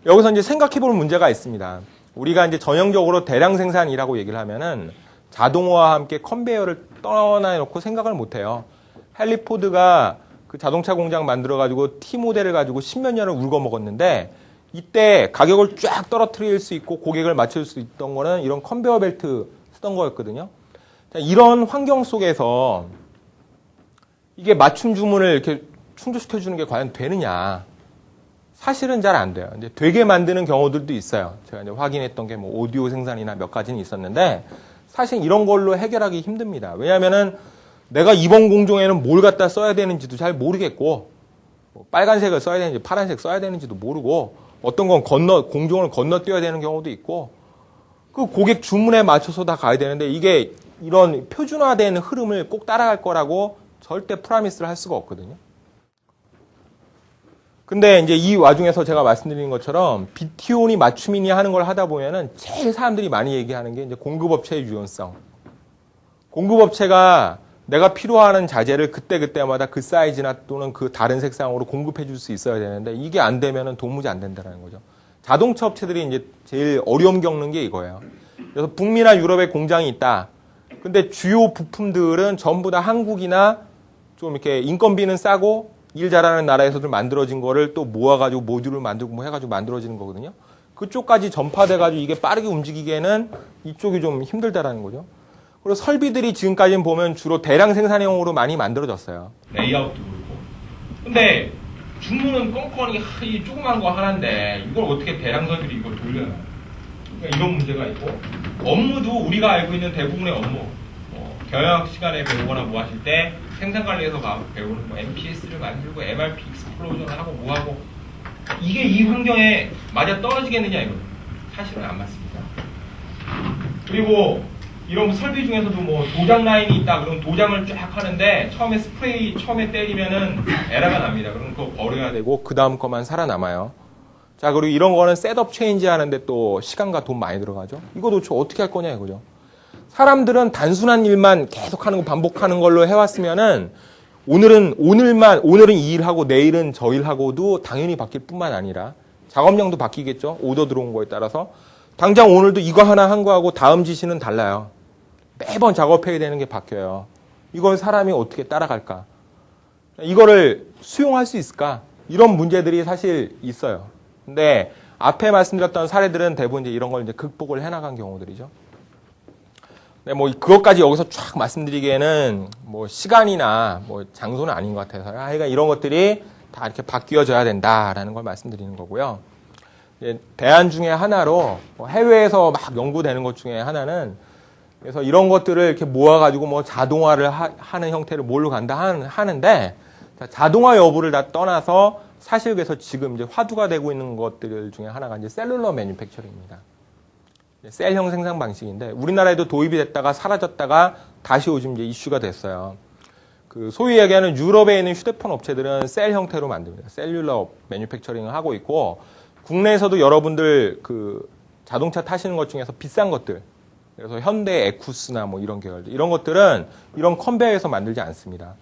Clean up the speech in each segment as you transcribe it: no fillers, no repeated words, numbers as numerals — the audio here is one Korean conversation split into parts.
여기서 이제 생각해 볼 문제가 있습니다. 우리가 이제 전형적으로 대량 생산이라고 얘기를 하면은 자동화와 함께 컨베이어를 떠나놓고 생각을 못 해요. 헨리 포드가 그 자동차 공장 만들어가지고 T 모델을 가지고 십몇 년을 울고 먹었는데 이때 가격을 쫙 떨어뜨릴 수 있고 고객을 맞출 수 있던 거는 이런 컨베이어 벨트 쓰던 거였거든요. 자, 이런 환경 속에서 이게 맞춤 주문을 이렇게 충족시켜주는 게 과연 되느냐. 사실은 잘 안 돼요. 이제 되게 만드는 경우들도 있어요. 제가 이제 확인했던 게 뭐 오디오 생산이나 몇 가지는 있었는데 사실 이런 걸로 해결하기 힘듭니다. 왜냐하면은 내가 이번 공종에는 뭘 갖다 써야 되는지도 잘 모르겠고 뭐 빨간색을 써야 되는지 파란색 써야 되는지도 모르고 어떤 건 공종을 건너뛰어야 되는 경우도 있고 그 고객 주문에 맞춰서 다 가야 되는데 이게 이런 표준화된 흐름을 꼭 따라갈 거라고 절대 프라미스를 할 수가 없거든요. 근데 이제 이 와중에서 제가 말씀드린 것처럼 BTO니 맞춤이니 하는 걸 하다 보면은 제일 사람들이 많이 얘기하는 게 이제 공급업체의 유연성. 공급업체가 내가 필요하는 자재를 그때그때마다 그 사이즈나 또는 그 다른 색상으로 공급해 줄 수 있어야 되는데 이게 안 되면은 도무지 안 된다는 거죠. 자동차 업체들이 이제 제일 어려움 겪는 게 이거예요. 그래서 북미나 유럽에 공장이 있다. 근데 주요 부품들은 전부 다 한국이나 좀 이렇게 인건비는 싸고 일 잘하는 나라에서도 만들어진 거를 또 모아가지고 모듈을 만들고 뭐 해가지고 만들어지는 거거든요. 그쪽까지 전파돼가지고 이게 빠르게 움직이기에는 이쪽이 좀 힘들다라는 거죠. 그리고 설비들이 지금까지는 보면 주로 대량 생산형으로 많이 만들어졌어요. 레이아웃도 그렇고. 근데 주문은 껌껌이 이 조그만 거 하나인데 이걸 어떻게 대량 설비로 이걸 돌려요? 그러니까 이런 문제가 있고 업무도 우리가 알고 있는 대부분의 업무 경영 시간에 배우거나 뭐 하실 때 생산관리에서 배우는 뭐 MPS를 만들고 MRP 익스플로전을 하고 뭐 하고 이게 이 환경에 맞아 떨어지겠느냐 이거는 사실은 안 맞습니다. 그리고 이런 설비 중에서도 뭐 도장 라인이 있다 그러면 도장을 쫙 하는데 처음에 스프레이 처음에 때리면은 에러가 납니다. 그럼 그거 버려야 되고 그 다음 것만 살아남아요. 자, 그리고 이런 거는 셋업 체인지 하는데 또 시간과 돈 많이 들어가죠. 이거 도대체 어떻게 할 거냐 이거죠. 사람들은 단순한 일만 계속하는 거 반복하는 걸로 해왔으면은 오늘은 이 일하고 내일은 저 일하고도 당연히 바뀔 뿐만 아니라 작업량도 바뀌겠죠. 오더 들어온 거에 따라서 당장 오늘도 이거 하나 한 거하고 다음 지시는 달라요. 매번 작업해야 되는 게 바뀌어요. 이걸 사람이 어떻게 따라갈까? 이거를 수용할 수 있을까? 이런 문제들이 사실 있어요. 근데 앞에 말씀드렸던 사례들은 대부분 이제 이런 걸 이제 극복을 해나간 경우들이죠. 네, 뭐 그것까지 여기서 쫙 말씀드리기에는 뭐 시간이나 뭐 장소는 아닌 것 같아서 하여간 이런 것들이 다 이렇게 바뀌어져야 된다라는 걸 말씀드리는 거고요. 대안 중에 하나로 해외에서 막 연구되는 것 중에 하나는 그래서 이런 것들을 이렇게 모아가지고 뭐 자동화를 하는 형태를 뭘로 간다 하는데 자동화 여부를 다 떠나서 사실 그래서 지금 이제 화두가 되고 있는 것들 중에 하나가 이제 셀룰러 매뉴팩처링입니다. 셀형 생산 방식인데 우리나라에도 도입이 됐다가 사라졌다가 다시 요즘 이제 이슈가 됐어요. 그 소위 얘기하는 유럽에 있는 휴대폰 업체들은 셀 형태로 만듭니다. 셀룰러 매뉴팩처링을 하고 있고 국내에서도 여러분들 그 자동차 타시는 것 중에서 비싼 것들 그래서 현대 에쿠스나 뭐 이런 계열들 이런 것들은 이런 컨베이어에서 만들지 않습니다.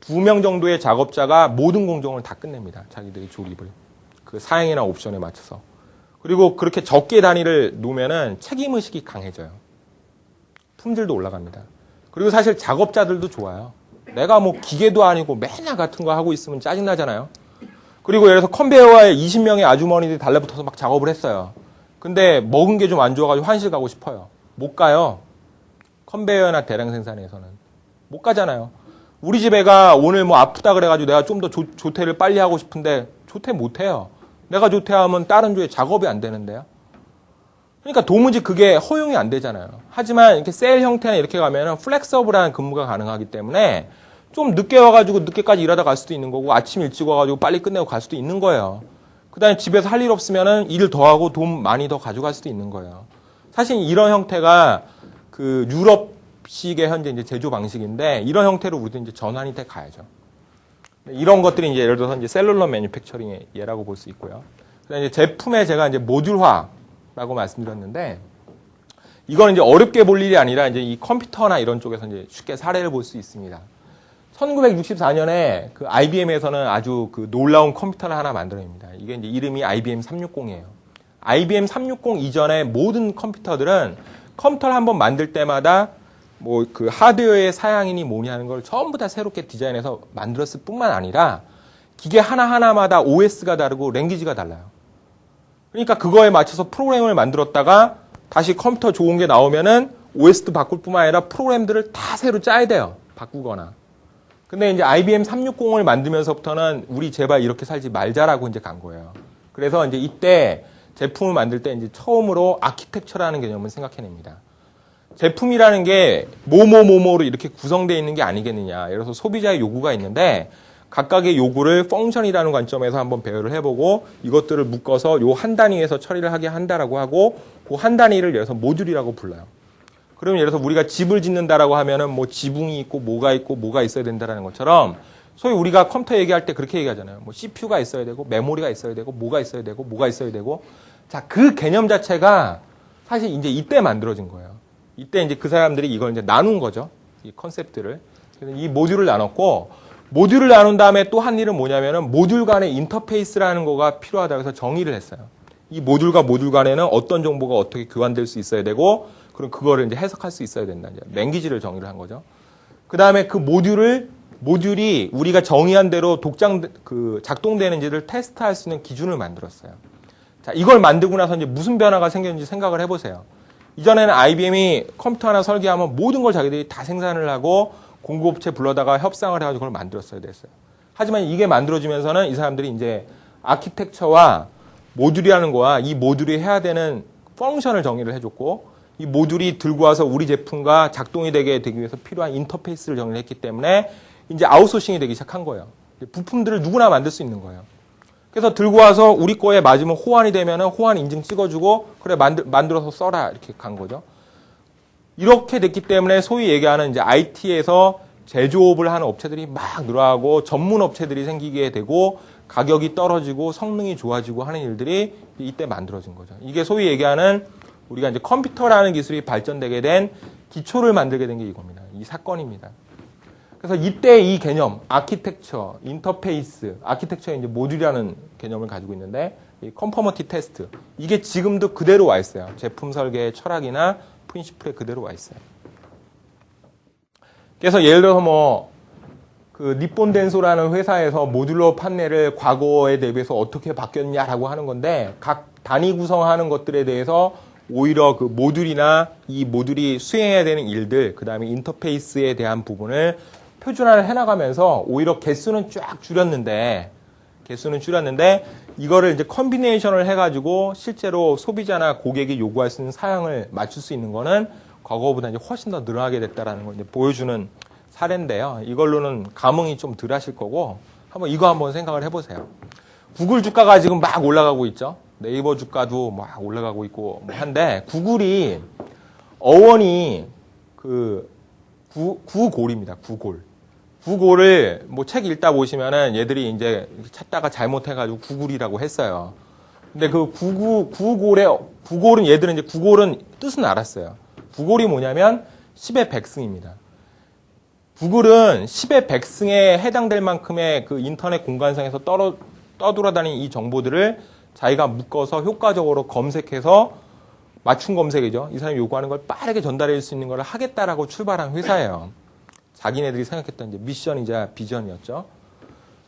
2명 정도의 작업자가 모든 공정을 다 끝냅니다. 자기들이 조립을 그 사양이나 옵션에 맞춰서. 그리고 그렇게 적게 단위를 놓으면은 책임의식이 강해져요. 품질도 올라갑니다. 그리고 사실 작업자들도 좋아요. 내가 뭐 기계도 아니고 맨날 같은 거 하고 있으면 짜증나잖아요. 그리고 예를 들어서 컨베이어에 20명의 아주머니들이 달라붙어서 막 작업을 했어요. 근데 먹은 게 좀 안 좋아가지고 화장실 가고 싶어요. 못 가요. 컨베이어나 대량 생산에서는. 못 가잖아요. 우리 집 애가 오늘 뭐 아프다 그래가지고 내가 좀 더 조퇴를 빨리 하고 싶은데 조퇴 못 해요. 내가 조퇴하면 다른 조에 작업이 안 되는데요. 그러니까 도무지 그게 허용이 안 되잖아요. 하지만 이렇게 셀 형태나 이렇게 가면은 플렉서블한 근무가 가능하기 때문에 좀 늦게 와가지고 늦게까지 일하다 갈 수도 있는 거고 아침 일찍 와가지고 빨리 끝내고 갈 수도 있는 거예요. 그 다음에 집에서 할 일 없으면은 일 더 하고 돈 많이 더 가져갈 수도 있는 거예요. 사실 이런 형태가 그 유럽식의 현재 이제 제조 방식인데 이런 형태로 우리도 이제 전환이 돼 가야죠. 이런 것들이 이제 예를 들어서 이제 셀룰러 매뉴팩처링의 예라고 볼 수 있고요. 그다음에 이제 제품에 제가 이제 모듈화라고 말씀드렸는데 이거는 이제 어렵게 볼 일이 아니라 이제 이 컴퓨터나 이런 쪽에서 이제 쉽게 사례를 볼 수 있습니다. 1964년에 그 IBM에서는 아주 그 놀라운 컴퓨터를 하나 만들어냅니다. 이게 이제 이름이 IBM 360이에요. IBM 360 이전의 모든 컴퓨터들은 컴퓨터를 한번 만들 때마다 뭐 그 하드웨어의 사양이니 뭐니 하는 걸 전부 다 새롭게 디자인해서 만들었을 뿐만 아니라 기계 하나하나마다 OS가 다르고 랭귀지가 달라요. 그러니까 그거에 맞춰서 프로그램을 만들었다가 다시 컴퓨터 좋은 게 나오면은 OS도 바꿀 뿐만 아니라 프로그램들을 다 새로 짜야 돼요. 바꾸거나. 근데 이제 IBM 360을 만들면서부터는 우리 제발 이렇게 살지 말자라고 이제 간 거예요. 그래서 이제 이때 제품을 만들 때 이제 처음으로 아키텍처라는 개념을 생각해냅니다. 제품이라는 게 뭐뭐뭐뭐로 이렇게 구성되어 있는 게 아니겠느냐. 예를 들어서 소비자의 요구가 있는데 각각의 요구를 펑션이라는 관점에서 한번 배열을 해보고 이것들을 묶어서 요 한 단위에서 처리를 하게 한다라고 하고 그 한 단위를 예를 들어서 모듈이라고 불러요. 그러면 예를 들어서 우리가 집을 짓는다라고 하면은 뭐 지붕이 있고 뭐가 있어야 된다라는 것처럼 소위 우리가 컴퓨터 얘기할 때 그렇게 얘기하잖아요. 뭐 CPU가 있어야 되고 메모리가 있어야 되고 뭐가 있어야 되고 자, 그 개념 자체가 사실 이제 이때 만들어진 거예요. 이때 이제 그 사람들이 이걸 이제 나눈 거죠. 이 컨셉들을. 그래서 이 모듈을 나눴고, 모듈을 나눈 다음에 또 한 일은 뭐냐면은 모듈 간의 인터페이스라는 거가 필요하다고 해서 정의를 했어요. 이 모듈과 모듈 간에는 어떤 정보가 어떻게 교환될 수 있어야 되고, 그럼 그거를 이제 해석할 수 있어야 된다. 이제 랭귀지를 정의를 한 거죠. 그 다음에 그 모듈이 우리가 정의한 대로 작동되는지를 테스트할 수 있는 기준을 만들었어요. 자, 이걸 만들고 나서 이제 무슨 변화가 생겼는지 생각을 해보세요. 이전에는 IBM이 컴퓨터 하나 설계하면 모든 걸 자기들이 다 생산을 하고 공급업체 불러다가 협상을 해가지고 그걸 만들었어야 됐어요. 하지만 이게 만들어지면서는 이 사람들이 이제 아키텍처와 모듈이라는 거와 이 모듈이 해야 되는 펑션을 정의를 해줬고 이 모듈이 들고 와서 우리 제품과 작동이 되기 위해서 필요한 인터페이스를 정의를 했기 때문에 이제 아웃소싱이 되기 시작한 거예요. 부품들을 누구나 만들 수 있는 거예요. 그래서 들고 와서 우리 거에 맞으면 호환이 되면은 호환 인증 찍어주고 그래 만들어서 써라 이렇게 간 거죠. 이렇게 됐기 때문에 소위 얘기하는 이제 IT에서 제조업을 하는 업체들이 막 늘어나고 전문 업체들이 생기게 되고 가격이 떨어지고 성능이 좋아지고 하는 일들이 이때 만들어진 거죠. 이게 소위 얘기하는 우리가 이제 컴퓨터라는 기술이 발전되게 된 기초를 만들게 된 게 이겁니다. 이 사건입니다. 그래서 이때 이 개념, 아키텍처, 인터페이스, 아키텍처의 이제 모듈이라는 개념을 가지고 있는데, 이 컨퍼머티 테스트. 이게 지금도 그대로 와 있어요. 제품 설계의 철학이나 프린시플에 그대로 와 있어요. 그래서 예를 들어서 니폰 덴소라는 회사에서 모듈러 판넬을 과거에 대비해서 어떻게 바뀌었냐라고 하는 건데, 각 단위 구성하는 것들에 대해서 오히려 그 모듈이나 이 모듈이 수행해야 되는 일들, 그 다음에 인터페이스에 대한 부분을 표준화를 해나가면서 오히려 개수는 쫙 줄였는데 이거를 이제 컨비네이션을 해가지고 실제로 소비자나 고객이 요구할 수 있는 사양을 맞출 수 있는 거는 과거보다 이제 훨씬 더 늘어나게 됐다라는 걸 이제 보여주는 사례인데요. 이걸로는 감흥이 좀 덜 하실 거고 이거 한번 생각을 해보세요. 구글 주가가 지금 막 올라가고 있죠. 네이버 주가도 막 올라가고 있고 한데 구글이 어원이 구골입니다. 구골을 책 읽다 보시면은 얘들이 이제 찾다가 잘못해가지고 구글이라고 했어요. 근데 그 구골은 얘들은 이제 구골은 뜻은 알았어요. 구골이 뭐냐면 10의 백승입니다. 구글은 10의 백승에 해당될 만큼의 그 인터넷 공간상에서 떠돌아다니는 이 정보들을 자기가 묶어서 효과적으로 검색해서 맞춤 검색이죠. 이 사람이 요구하는 걸 빠르게 전달해 줄 수 있는 걸 하겠다라고 출발한 회사예요. 자기네들이 생각했던 이제 미션이자 비전이었죠.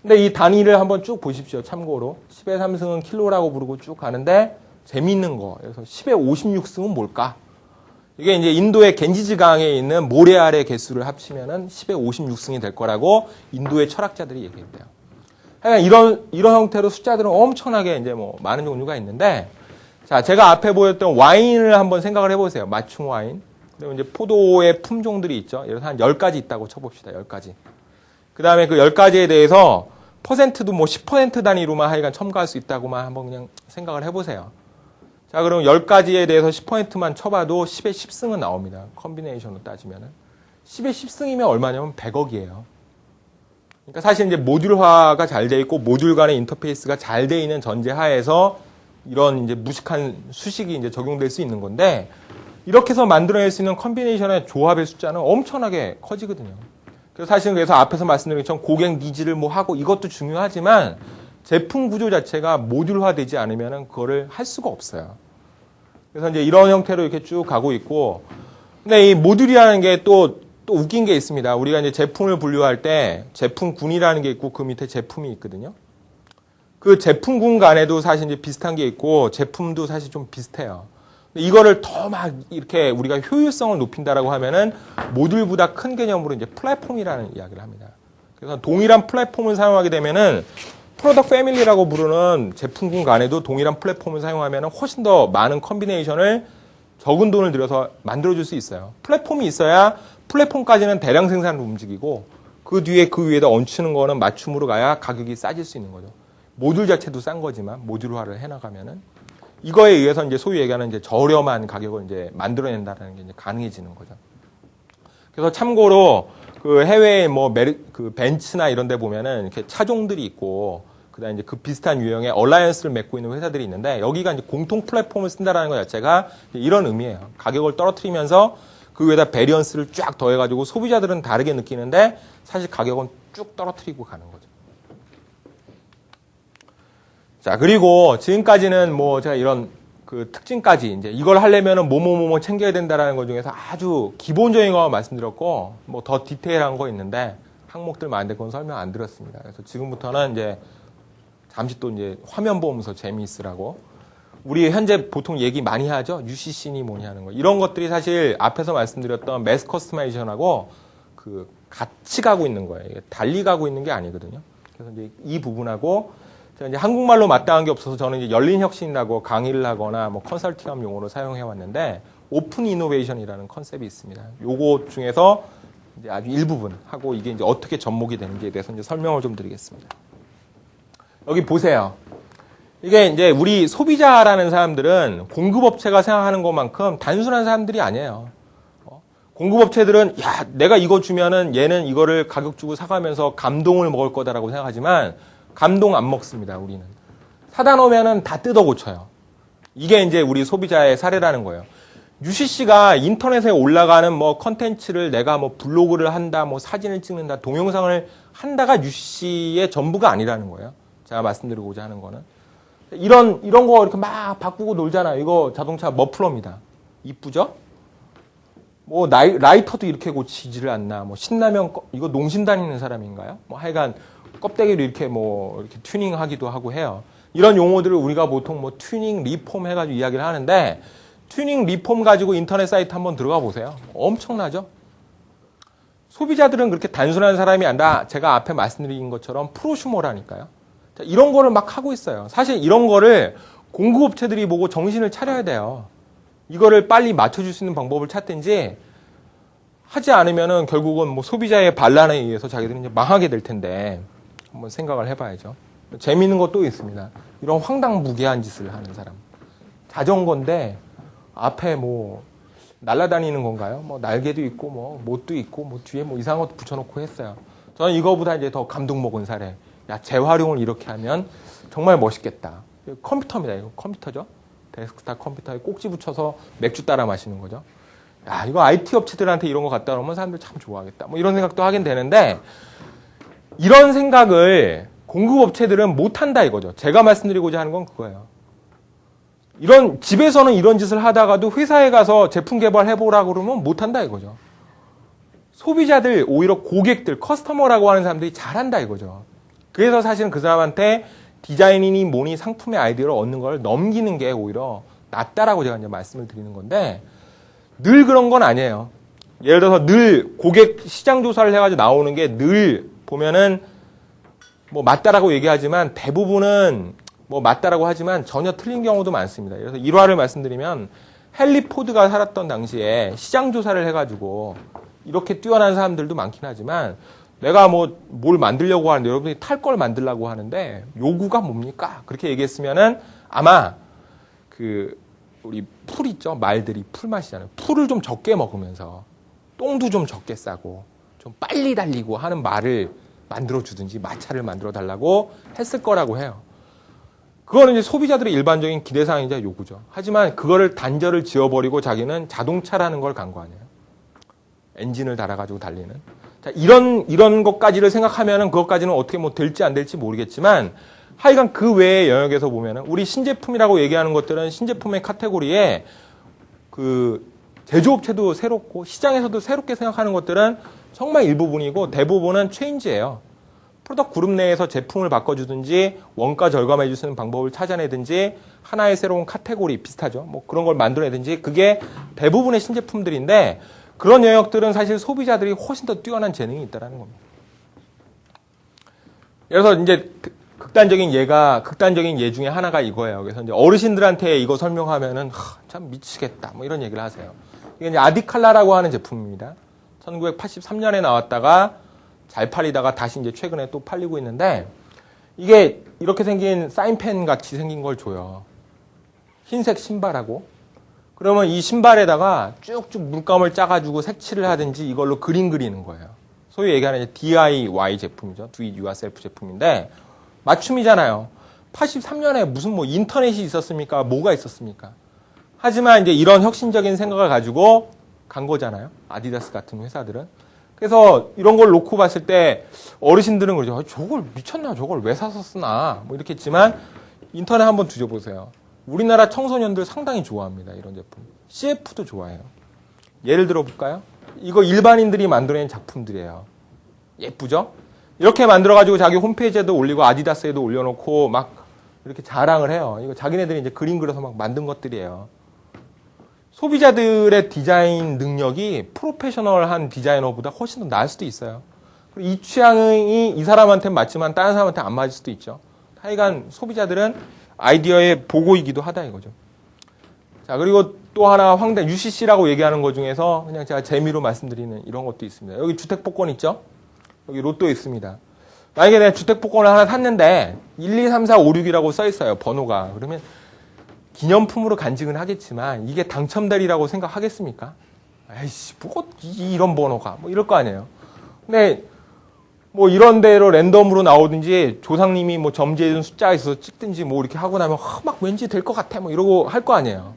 근데 이 단위를 한번 쭉 보십시오. 참고로 10의 3승은 킬로라고 부르고 쭉 가는데 재미있는 거. 그래서 10의 56승은 뭘까? 이게 이제 인도의 겐지즈 강에 있는 모래알의 개수를 합치면은 10의 56승이 될 거라고 인도의 철학자들이 얘기했대요. 그러니까 이런 형태로 숫자들은 엄청나게 이제 많은 종류가 있는데, 자, 제가 앞에 보였던 와인을 한번 생각을 해보세요. 맞춤 와인. 그리고 이제 포도의 품종들이 있죠. 예를 들어서 한 10가지 있다고 쳐봅시다. 10가지. 그 다음에 그 10가지에 대해서 퍼센트도 10% 단위로만 하여간 첨가할 수 있다고만 한번 그냥 생각을 해보세요. 자, 그럼 10가지에 대해서 10%만 쳐봐도 10의 10승은 나옵니다. 컨비네이션으로 따지면은. 10의 10승이면 얼마냐면 100억이에요. 그러니까 사실 이제 모듈화가 잘 돼 있고 모듈 간의 인터페이스가 잘 돼 있는 전제 하에서 이런 이제 무식한 수식이 이제 적용될 수 있는 건데, 이렇게 해서 만들어낼 수 있는 컨비네이션의 조합의 숫자는 엄청나게 커지거든요. 그래서 앞에서 말씀드린 것처럼 고객 니즈를 뭐 하고 이것도 중요하지만 제품 구조 자체가 모듈화되지 않으면 그거를 할 수가 없어요. 그래서 이제 이런 형태로 이렇게 쭉 가고 있고, 근데 이 모듈이라는 게 또 웃긴 게 있습니다. 우리가 이제 제품을 분류할 때 제품군이라는 게 있고 그 밑에 제품이 있거든요. 그 제품군 간에도 사실 이제 비슷한 게 있고 제품도 사실 좀 비슷해요. 이거를 더 막 이렇게 우리가 효율성을 높인다라고 하면은 모듈보다 큰 개념으로 이제 플랫폼이라는 이야기를 합니다. 그래서 동일한 플랫폼을 사용하게 되면은 프로덕트 패밀리라고 부르는 제품군 간에도 동일한 플랫폼을 사용하면은 훨씬 더 많은 컨비네이션을 적은 돈을 들여서 만들어줄 수 있어요. 플랫폼이 있어야 플랫폼까지는 대량 생산으로 움직이고 그 뒤에 그 위에다 얹히는 거는 맞춤으로 가야 가격이 싸질 수 있는 거죠. 모듈 자체도 싼 거지만 모듈화를 해나가면은 이거에 의해서 이제 소위 얘기하는 이제 저렴한 가격을 이제 만들어낸다는 게 이제 가능해지는 거죠. 그래서 참고로 그 해외에 뭐 그 벤츠나 이런 데 보면은 이렇게 차종들이 있고 그다음에 이제 그 비슷한 유형의 얼라이언스를 맺고 있는 회사들이 있는데 여기가 이제 공통 플랫폼을 쓴다라는 것 자체가 이런 의미예요. 가격을 떨어뜨리면서 그 위에다 베리언스를 쫙 더해가지고 소비자들은 다르게 느끼는데 사실 가격은 쭉 떨어뜨리고 가는 거죠. 자, 그리고 지금까지는 뭐 제가 이런 그 특징까지 이제 이걸 하려면은 뭐뭐 챙겨야 된다라는 것 중에서 아주 기본적인 거 말씀드렸고 뭐 더 디테일한 거 있는데 항목들 많은데 그건 설명 안 드렸습니다. 그래서 지금부터는 이제 잠시 또 이제 화면 보면서 재미있으라고 우리 현재 보통 얘기 많이 하죠. UCC니 뭐니 하는 거. 이런 것들이 사실 앞에서 말씀드렸던 매스 커스터마이제이션하고 그 같이 가고 있는 거예요. 달리 가고 있는 게 아니거든요. 그래서 이제 이 부분하고 제가 이제 한국말로 마땅한 게 없어서 저는 이제 열린 혁신이라고 강의를 하거나 뭐 컨설팅함 용어로 사용해 왔는데 오픈 이노베이션이라는 컨셉이 있습니다. 요거 중에서 이제 아주 일부분 하고 이게 이제 어떻게 접목이 되는지에 대해서 이제 설명을 좀 드리겠습니다. 여기 보세요. 이게 이제 우리 소비자라는 사람들은 공급업체가 생각하는 것만큼 단순한 사람들이 아니에요. 공급업체들은 야, 내가 이거 주면은 얘는 이거를 가격 주고 사가면서 감동을 먹을 거다라고 생각하지만 감동 안 먹습니다, 우리는. 사다 놓으면은 다 뜯어 고쳐요. 이게 이제 우리 소비자의 사례라는 거예요. UCC가 인터넷에 올라가는 뭐 컨텐츠를 내가 뭐 블로그를 한다, 뭐 사진을 찍는다, 동영상을 한다가 UCC의 전부가 아니라는 거예요. 제가 말씀드리고자 하는 거는. 이런 거 이렇게 막 바꾸고 놀잖아요. 이거 자동차 머플러입니다. 이쁘죠? 뭐, 라이터도 이렇게 고치지를 않나. 뭐, 신라면, 이거 농심 다니는 사람인가요? 뭐, 하여간, 껍데기를 이렇게 뭐, 이렇게 튜닝 하기도 하고 해요. 이런 용어들을 우리가 보통 뭐, 튜닝, 리폼 해가지고 이야기를 하는데, 튜닝, 리폼 가지고 인터넷 사이트 한번 들어가 보세요. 엄청나죠? 소비자들은 그렇게 단순한 사람이 아니라, 제가 앞에 말씀드린 것처럼 프로슈머라니까요. 자, 이런 거를 막 하고 있어요. 사실 이런 거를 공급업체들이 보고 정신을 차려야 돼요. 이거를 빨리 맞춰줄 수 있는 방법을 찾든지 하지 않으면은 결국은 뭐 소비자의 반란에 의해서 자기들이 이제 망하게 될 텐데 한번 생각을 해봐야죠. 재미있는 것도 있습니다. 이런 황당무계한 짓을 하는 사람. 자전거인데 앞에 뭐 날아다니는 건가요? 뭐 날개도 있고 뭐 못도 있고 뭐 뒤에 뭐 이상한 것도 붙여놓고 했어요. 저는 이거보다 이제 더 감동 먹은 사례. 야, 재활용을 이렇게 하면 정말 멋있겠다. 컴퓨터입니다. 이거 컴퓨터죠. 데스크탑 컴퓨터에 꼭지 붙여서 맥주 따라 마시는 거죠. 야, 이거 IT 업체들한테 이런 거 갖다 놓으면 사람들 참 좋아하겠다. 뭐 이런 생각도 하긴 되는데 이런 생각을 공급업체들은 못한다 이거죠. 제가 말씀드리고자 하는 건 그거예요. 이런 집에서는 이런 짓을 하다가도 회사에 가서 제품 개발해보라고 그러면 못한다 이거죠. 소비자들, 오히려 고객들, 커스터머라고 하는 사람들이 잘한다 이거죠. 그래서 사실은 그 사람한테 디자인이니 뭐니 상품의 아이디어를 얻는 걸 넘기는 게 오히려 낫다라고 제가 이제 말씀을 드리는 건데 늘 그런 건 아니에요. 예를 들어서 늘 고객 시장 조사를 해가지고 나오는 게 늘 보면은 뭐 맞다라고 얘기하지만 대부분은 뭐 맞다라고 하지만 전혀 틀린 경우도 많습니다. 그래서 일화를 말씀드리면 헨리 포드가 살았던 당시에 시장 조사를 해가지고 이렇게 뛰어난 사람들도 많긴 하지만 내가 뭐 뭘 만들려고 하는데 여러분들이 탈 걸 만들려고 하는데 요구가 뭡니까? 그렇게 얘기했으면은 아마 그 우리 풀 있죠? 말들이 풀 마시잖아요. 풀을 좀 적게 먹으면서 똥도 좀 적게 싸고 좀 빨리 달리고 하는 말을 만들어 주든지 마차를 만들어 달라고 했을 거라고 해요. 그거는 이제 소비자들의 일반적인 기대사항이자 요구죠. 하지만 그거를 단절을 지어버리고 자기는 자동차라는 걸 간 거 아니에요. 엔진을 달아가지고 달리는. 자, 이런 것까지를 생각하면은 그것까지는 어떻게 뭐 될지 안 될지 모르겠지만 하여간 그 외의 영역에서 보면은 우리 신제품이라고 얘기하는 것들은 신제품의 카테고리에 그 제조업체도 새롭고 시장에서도 새롭게 생각하는 것들은 정말 일부분이고 대부분은 체인지예요. 프로덕트 그룹 내에서 제품을 바꿔주든지 원가 절감해 주는 방법을 찾아내든지 하나의 새로운 카테고리 비슷하죠. 뭐 그런 걸 만들어내든지 그게 대부분의 신제품들인데 그런 영역들은 사실 소비자들이 훨씬 더 뛰어난 재능이 있다는 겁니다. 그래서 이제 극단적인 예 중에 하나가 이거예요. 그래서 이제 어르신들한테 이거 설명하면은 참 미치겠다 뭐 이런 얘기를 하세요. 이게 이제 아디칼라라고 하는 제품입니다. 1983년에 나왔다가 잘 팔리다가 다시 이제 최근에 또 팔리고 있는데 이게 이렇게 생긴 사인펜 같이 생긴 걸 줘요. 흰색 신발하고 그러면 이 신발에다가 쭉쭉 물감을 짜가지고 색칠을 하든지 이걸로 그림 그리는 거예요. 소위 얘기하는 이제 DIY 제품이죠. Do it yourself 제품인데 맞춤이잖아요. 83년에 무슨 뭐 인터넷이 있었습니까? 뭐가 있었습니까? 하지만 이제 이런 혁신적인 생각을 가지고 간 거잖아요. 아디다스 같은 회사들은. 그래서 이런 걸 놓고 봤을 때 어르신들은 그러죠. 저걸 미쳤나? 저걸 왜 사서 쓰나? 뭐 이렇게 했지만 인터넷 한번 뒤져보세요. 우리나라 청소년들 상당히 좋아합니다. 이런 제품. CF도 좋아해요. 예를 들어 볼까요? 이거 일반인들이 만들어낸 작품들이에요. 예쁘죠? 이렇게 만들어가지고 자기 홈페이지에도 올리고 아디다스에도 올려놓고 막 이렇게 자랑을 해요. 이거 자기네들이 이제 그림 그려서 막 만든 것들이에요. 소비자들의 디자인 능력이 프로페셔널한 디자이너보다 훨씬 더 나을 수도 있어요. 그리고 이 취향이 이 사람한테는 맞지만 다른 사람한테 안 맞을 수도 있죠. 하여간 소비자들은 아이디어의 보고이기도 하다 이거죠. 자, 그리고 또 하나 UCC라고 얘기하는 것 중에서 그냥 제가 재미로 말씀드리는 이런 것도 있습니다. 여기 주택복권 있죠? 여기 로또 있습니다. 만약에 내가 주택복권을 하나 샀는데 1, 2, 3, 4, 5, 6이라고 써 있어요. 번호가. 그러면 기념품으로 간직은 하겠지만 이게 당첨되리라고 생각하겠습니까? 아이씨, 뭐 이런 번호가 뭐 이럴 거 아니에요. 근데 뭐 이런 대로 랜덤으로 나오든지 조상님이 뭐 점지해준 숫자가 있어서 찍든지 뭐 이렇게 하고 나면 막 왠지 될 것 같아 뭐 이러고 할 거 아니에요.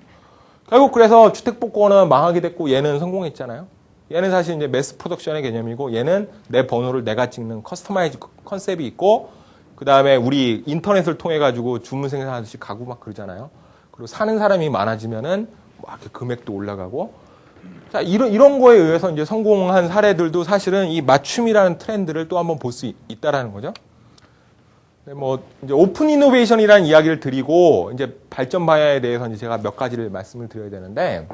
결국 그래서 주택복권은 망하게 됐고 얘는 성공했잖아요. 얘는 사실 이제 매스 프로덕션의 개념이고 얘는 내 번호를 내가 찍는 커스터마이즈 컨셉이 있고 그 다음에 우리 인터넷을 통해 가지고 주문 생산하듯이 가고 막 그러잖아요. 그리고 사는 사람이 많아지면은 막 이렇게 금액도 올라가고 자 이런 거에 의해서 이제 성공한 사례들도 사실은 이 맞춤이라는 트렌드를 또 한번 볼 수 있다라는 거죠. 뭐 이제 오픈 이노베이션이라는 이야기를 드리고 이제 발전 방향에 대해서 이제 제가 몇 가지를 말씀을 드려야 되는데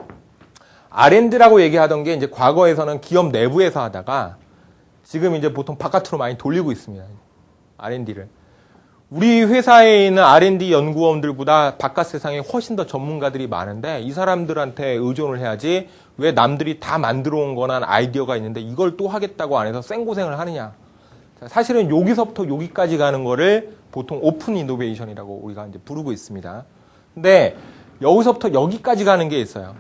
R&D라고 얘기하던 게 이제 과거에서는 기업 내부에서 하다가 지금 이제 보통 바깥으로 많이 돌리고 있습니다. R&D를. 우리 회사에 있는 R&D 연구원들보다 바깥 세상에 훨씬 더 전문가들이 많은데 이 사람들한테 의존을 해야지 왜 남들이 다 만들어 온 거나 아이디어가 있는데 이걸 또 하겠다고 안 해서 생고생을 하느냐. 사실은 여기서부터 여기까지 가는 거를 보통 오픈 이노베이션이라고 우리가 이제 부르고 있습니다. 근데 여기서부터 여기까지 가는 게 있어요.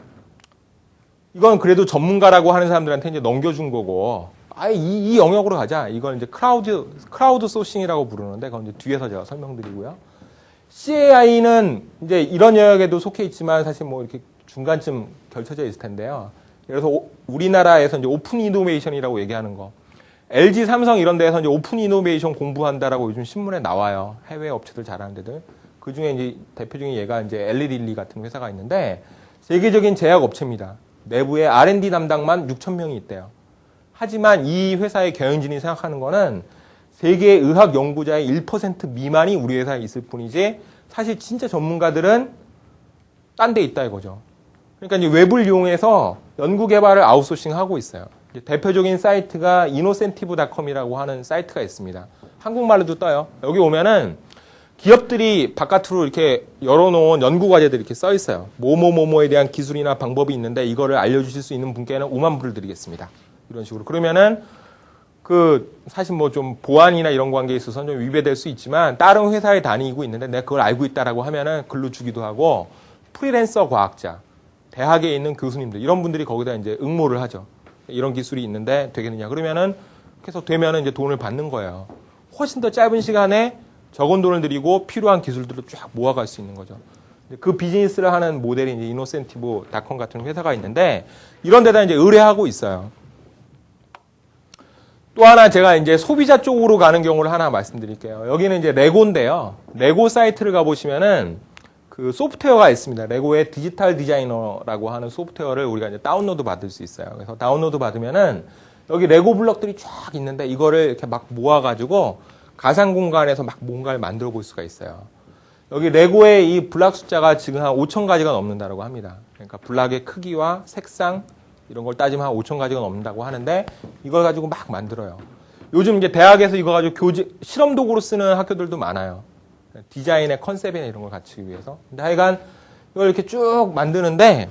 이건 그래도 전문가라고 하는 사람들한테 이제 넘겨준 거고, 이 영역으로 가자. 이건 이제 크라우드 소싱이라고 부르는데, 그건 이제 뒤에서 제가 설명드리고요. CAI는 이제 이런 영역에도 속해 있지만 사실 뭐 이렇게 중간쯤 결쳐져 있을 텐데요. 그래서 우리나라에서 이제 오픈 이노베이션이라고 얘기하는 거. LG, 삼성 이런 데에서 이제 오픈 이노베이션 공부한다라고 요즘 신문에 나와요. 해외 업체들 잘하는 데들. 그 중에 이제 대표적인 얘가 이제 엘리릴리 같은 회사가 있는데, 세계적인 제약 업체입니다. 내부에 R&D 담당만 6,000명이 있대요. 하지만 이 회사의 경영진이 생각하는 거는 세계 의학 연구자의 1% 미만이 우리 회사에 있을 뿐이지 사실 진짜 전문가들은 딴 데 있다 이거죠. 그러니까 이제 웹을 이용해서 연구 개발을 아웃소싱하고 있어요. 대표적인 사이트가 innocentive.com이라고 하는 사이트가 있습니다. 한국말로도 떠요. 여기 오면은 기업들이 바깥으로 이렇게 열어놓은 연구 과제들이 이렇게 써 있어요. 뭐뭐뭐뭐에 대한 기술이나 방법이 있는데 이거를 알려주실 수 있는 분께는 5만 불을 드리겠습니다. 이런 식으로. 그러면은 사실 뭐 좀 보안이나 이런 관계에 있어서는 좀 위배될 수 있지만 다른 회사에 다니고 있는데 내가 그걸 알고 있다라고 하면은 글로 주기도 하고 프리랜서 과학자, 대학에 있는 교수님들 이런 분들이 거기다 이제 응모를 하죠. 이런 기술이 있는데 되겠느냐. 그러면은 계속 되면은 이제 돈을 받는 거예요. 훨씬 더 짧은 시간에 적은 돈을 들이고 필요한 기술들을 쫙 모아갈 수 있는 거죠. 그 비즈니스를 하는 모델이 이제 innocentive.com 같은 회사가 있는데 이런 데다 이제 의뢰하고 있어요. 또 하나 제가 이제 소비자 쪽으로 가는 경우를 하나 말씀드릴게요. 여기는 이제 레고인데요. 레고 사이트를 가보시면은 그 소프트웨어가 있습니다. 레고의 디지털 디자이너라고 하는 소프트웨어를 우리가 이제 다운로드 받을 수 있어요. 그래서 다운로드 받으면은 여기 레고 블럭들이 쫙 있는데 이거를 이렇게 막 모아가지고 가상 공간에서 막 뭔가를 만들어 볼 수가 있어요. 여기 레고의 이 블락 숫자가 지금 한 5,000가지가 넘는다고 합니다. 그러니까 블락의 크기와 색상 이런 걸 따지면 한 5,000가지가 넘는다고 하는데 이걸 가지고 막 만들어요. 요즘 이제 대학에서 이거 가지고 실험 도구로 쓰는 학교들도 많아요. 디자인의 컨셉이나 이런 걸 갖추기 위해서. 근데 하여간 이걸 이렇게 쭉 만드는데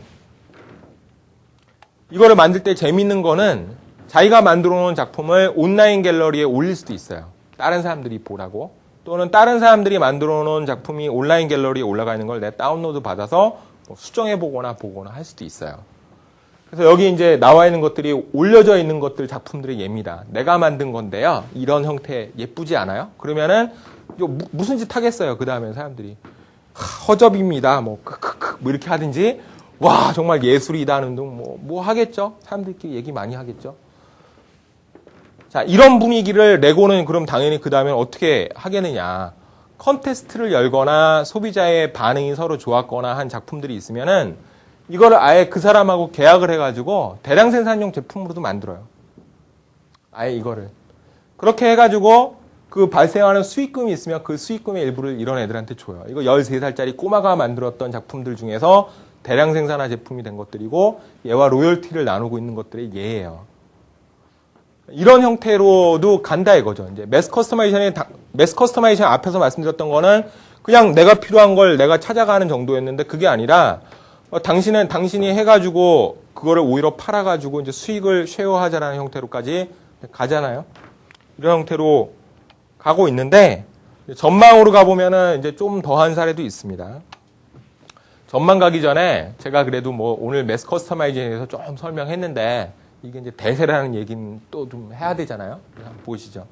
이거를 만들 때 재밌는 거는 자기가 만들어 놓은 작품을 온라인 갤러리에 올릴 수도 있어요. 다른 사람들이 보라고. 또는 다른 사람들이 만들어 놓은 작품이 온라인 갤러리에 올라가 있는 걸 내가 다운로드 받아서 뭐 수정해 보거나 할 수도 있어요. 그래서 여기 이제 나와 있는 것들이 올려져 있는 것들 작품들의 예입니다. 내가 만든 건데요. 이런 형태 예쁘지 않아요? 그러면은 이거 무슨 짓 하겠어요? 그 다음에 사람들이 허접입니다. 뭐 이렇게 하든지 와 정말 예술이다 하는 등 뭐 하겠죠? 사람들끼리 얘기 많이 하겠죠? 자 이런 분위기를 레고는 그럼 당연히 그 다음에 어떻게 하겠느냐? 컨테스트를 열거나 소비자의 반응이 서로 좋았거나 한 작품들이 있으면은 이거를 아예 그 사람하고 계약을 해가지고 대량 생산용 제품으로도 만들어요. 아예 이거를 그렇게 해가지고 그 발생하는 수익금이 있으면 그 수익금의 일부를 이런 애들한테 줘요. 이거 13살짜리 꼬마가 만들었던 작품들 중에서 대량 생산화 제품이 된 것들이고 얘와 로열티를 나누고 있는 것들이 얘예요. 이런 형태로도 간다 이거죠. 이제 매스 커스터마이제이션 앞에서 말씀드렸던 거는 그냥 내가 필요한 걸 내가 찾아가는 정도였는데 그게 아니라 당신이 해가지고 그거를 오히려 팔아가지고 이제 수익을 쉐어하자라는 형태로까지 가잖아요. 이런 형태로 가고 있는데 전망으로 가보면은 이제 좀 더한 사례도 있습니다. 전망 가기 전에 제가 그래도 뭐 오늘 매스 커스터마이제이션에서 좀 설명했는데 이게 이제 대세라는 얘기는 또 좀 해야 되잖아요. 한번 보시죠.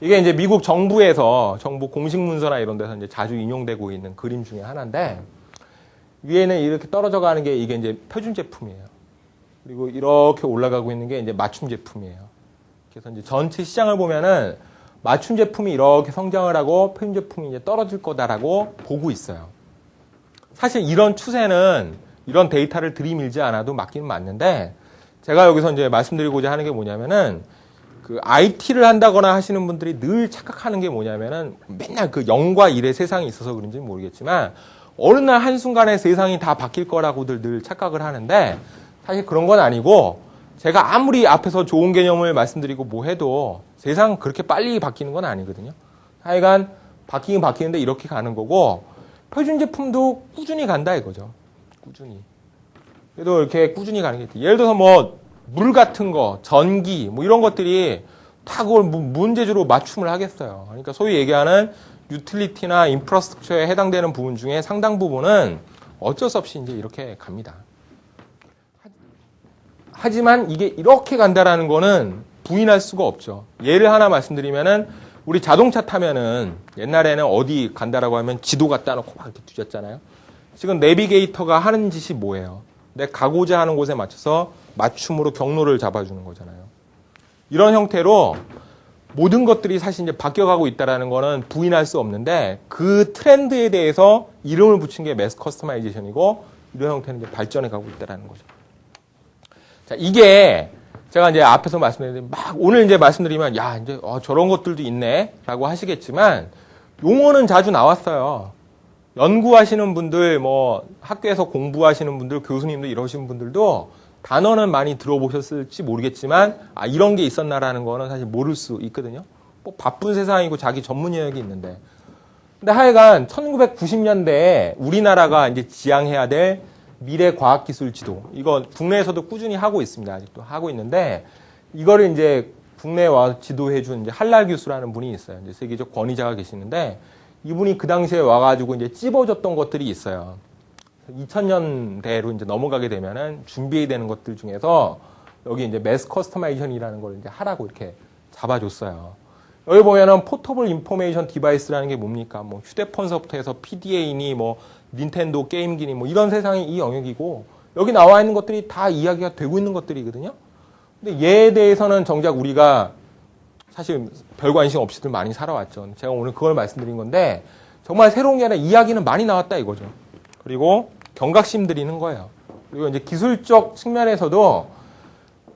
이게 이제 미국 정부에서 정부 공식 문서나 이런 데서 이제 자주 인용되고 있는 그림 중에 하나인데 위에는 이렇게 떨어져 가는 게 이게 이제 표준 제품이에요. 그리고 이렇게 올라가고 있는 게 이제 맞춤 제품이에요. 그래서 이제 전체 시장을 보면은 맞춤 제품이 이렇게 성장을 하고 표준 제품이 이제 떨어질 거다라고 보고 있어요. 사실 이런 추세는 이런 데이터를 들이밀지 않아도 맞기는 맞는데 제가 여기서 이제 말씀드리고자 하는 게 뭐냐면은 그 IT를 한다거나 하시는 분들이 늘 착각하는 게 뭐냐면은 맨날 그 0과 1의 세상이 있어서 그런지는 모르겠지만 어느 날 한순간에 세상이 다 바뀔 거라고들 늘 착각을 하는데 사실 그런 건 아니고 제가 아무리 앞에서 좋은 개념을 말씀드리고 뭐 해도 세상 그렇게 빨리 바뀌는 건 아니거든요. 하여간 바뀌긴 바뀌는데 이렇게 가는 거고 표준 제품도 꾸준히 간다 이거죠. 꾸준히. 그래도 이렇게 꾸준히 가는 게 예를 들어서 뭐 물 같은 거, 전기 뭐 이런 것들이 다 그걸 문제주로 맞춤을 하겠어요. 그러니까 소위 얘기하는 유틸리티나 인프라스트럭처에 해당되는 부분 중에 상당 부분은 어쩔 수 없이 이제 이렇게 갑니다. 하지만 이게 이렇게 간다라는 거는 부인할 수가 없죠. 예를 하나 말씀드리면은 우리 자동차 타면은 옛날에는 어디 간다라고 하면 지도 갖다 놓고 막 이렇게 뒤졌잖아요. 지금 내비게이터가 하는 짓이 뭐예요? 내가 가고자 하는 곳에 맞춰서 맞춤으로 경로를 잡아주는 거잖아요. 이런 형태로 모든 것들이 사실 이제 바뀌어가고 있다라는 거는 부인할 수 없는데 그 트렌드에 대해서 이름을 붙인 게 매스 커스터마이제이션이고 이런 형태는 이제 발전해가고 있다라는 거죠. 자, 이게 제가 이제 앞에서 말씀드렸는데 막 오늘 이제 말씀드리면 야 이제 저런 것들도 있네라고 하시겠지만 용어는 자주 나왔어요. 연구하시는 분들, 뭐 학교에서 공부하시는 분들, 교수님들 이러신 분들도 단어는 많이 들어보셨을지 모르겠지만 이런 게 있었나라는 거는 사실 모를 수 있거든요. 뭐 바쁜 세상이고 자기 전문 영역이 있는데. 근데 하여간 1990년대에 우리나라가 이제 지향해야 될 미래 과학기술 지도 이거 국내에서도 꾸준히 하고 있습니다. 아직도 하고 있는데 이거를 이제 국내에 와서 지도해준 이제 한랄 교수라는 분이 있어요. 이제 세계적 권위자가 계시는데 이분이 그 당시에 와가지고 이제 찝어줬던 것들이 있어요. 2000년대로 이제 넘어가게 되면은 준비해야 되는 것들 중에서 여기 이제 매스 커스터마이제이션이라는 걸 이제 하라고 이렇게 잡아줬어요. 여기 보면은 포터블 인포메이션 디바이스라는 게 뭡니까? 뭐 휴대폰서부터 해서 PDA니 뭐 닌텐도 게임기니 뭐 이런 세상이 이 영역이고 여기 나와 있는 것들이 다 이야기가 되고 있는 것들이거든요. 근데 얘에 대해서는 정작 우리가 사실 별 관심 없이들 많이 살아왔죠. 제가 오늘 그걸 말씀드린 건데 정말 새로운 게 아니라 이야기는 많이 나왔다 이거죠. 그리고 경각심 들이는 거예요. 그리고 이제 기술적 측면에서도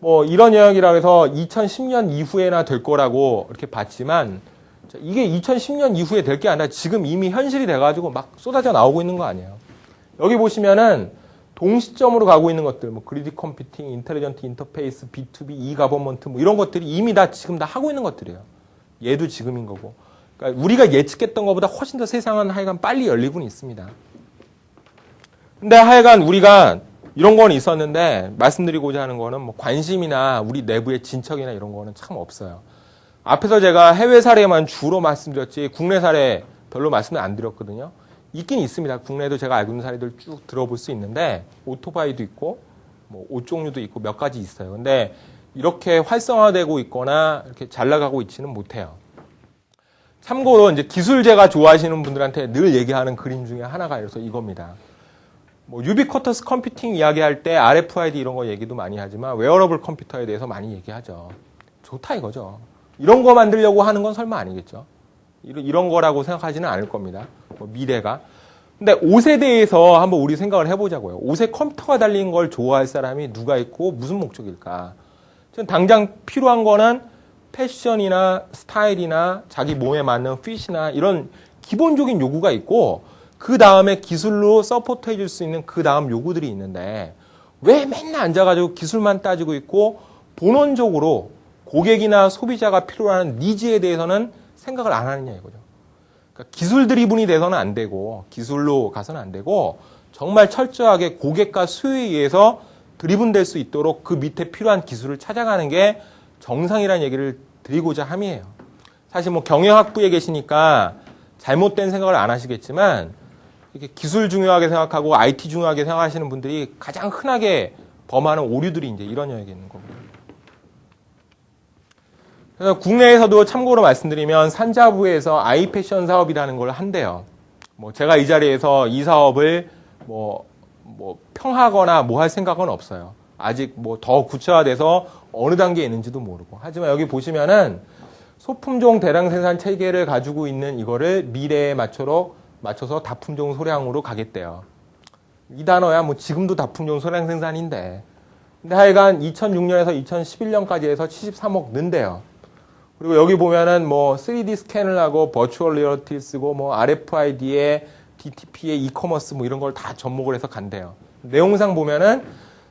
뭐 이런 영역이라고 해서 2010년 이후에나 될 거라고 이렇게 봤지만 이게 2010년 이후에 될 게 아니라 지금 이미 현실이 돼가지고 막 쏟아져 나오고 있는 거 아니에요. 여기 보시면은 동시점으로 가고 있는 것들, 뭐 그리디 컴퓨팅, 인텔리전트 인터페이스, B2B, E-가버먼트 뭐 이런 것들이 이미 다 지금 다 하고 있는 것들이에요. 얘도 지금인 거고. 그러니까 우리가 예측했던 것보다 훨씬 더 세상은 하여간 빨리 열리고는 있습니다. 근데 하여간 우리가 이런 건 있었는데 말씀드리고자 하는 거는 뭐 관심이나 우리 내부의 진척이나 이런 거는 참 없어요. 앞에서 제가 해외 사례만 주로 말씀드렸지 국내 사례 별로 말씀을 안 드렸거든요. 있긴 있습니다. 국내에도 제가 알고 있는 사례들 쭉 들어볼 수 있는데 오토바이도 있고 뭐 옷 종류도 있고 몇 가지 있어요. 근데 이렇게 활성화되고 있거나 이렇게 잘 나가고 있지는 못해요. 참고로 이제 기술제가 좋아하시는 분들한테 늘 얘기하는 그림 중에 하나가 그래서 이겁니다. 뭐 유비쿼터스 컴퓨팅 이야기할 때 RFID 이런 거 얘기도 많이 하지만 웨어러블 컴퓨터에 대해서 많이 얘기하죠. 좋다 이거죠. 이런 거 만들려고 하는 건 설마 아니겠죠. 이런 거라고 생각하지는 않을 겁니다. 뭐 미래가. 근데 옷에 대해서 한번 우리 생각을 해보자고요. 옷에 컴퓨터가 달린 걸 좋아할 사람이 누가 있고 무슨 목적일까? 지금 당장 필요한 거는 패션이나 스타일이나 자기 몸에 맞는 핏이나 이런 기본적인 요구가 있고 그 다음에 기술로 서포트 해줄 수 있는 그 다음 요구들이 있는데 왜 맨날 앉아가지고 기술만 따지고 있고 본원적으로 고객이나 소비자가 필요로 하는 니즈에 대해서는 생각을 안 하느냐 이거죠. 그러니까 기술 드리븐이 돼서는 안 되고 기술로 가서는 안 되고 정말 철저하게 고객과 수요에 의해서 드리븐될 수 있도록 그 밑에 필요한 기술을 찾아가는 게 정상이라는 얘기를 드리고자 함이에요. 사실 뭐 경영학부에 계시니까 잘못된 생각을 안 하시겠지만 이렇게 기술 중요하게 생각하고 IT 중요하게 생각하시는 분들이 가장 흔하게 범하는 오류들이 이제 이런 영역에 있는 거고요. 그래서 국내에서도 참고로 말씀드리면 산자부에서 아이패션 사업이라는 걸 한대요. 뭐 제가 이 자리에서 이 사업을 뭐 평하거나 뭐 할 생각은 없어요. 아직 뭐 더 구체화돼서 어느 단계에 있는지도 모르고. 하지만 여기 보시면은 소품종 대량 생산 체계를 가지고 있는 이거를 미래에 맞춰서 다품종 소량으로 가겠대요. 이 단어야 뭐 지금도 다품종 소량 생산인데. 근데 하여간 2006년에서 2011년까지 해서 73억 는데요. 그리고 여기 보면은 뭐 3D 스캔을 하고 버추얼 리얼리티를 쓰고 뭐 RFID에 DTP에 이커머스 뭐 이런 걸 다 접목을 해서 간대요. 내용상 보면은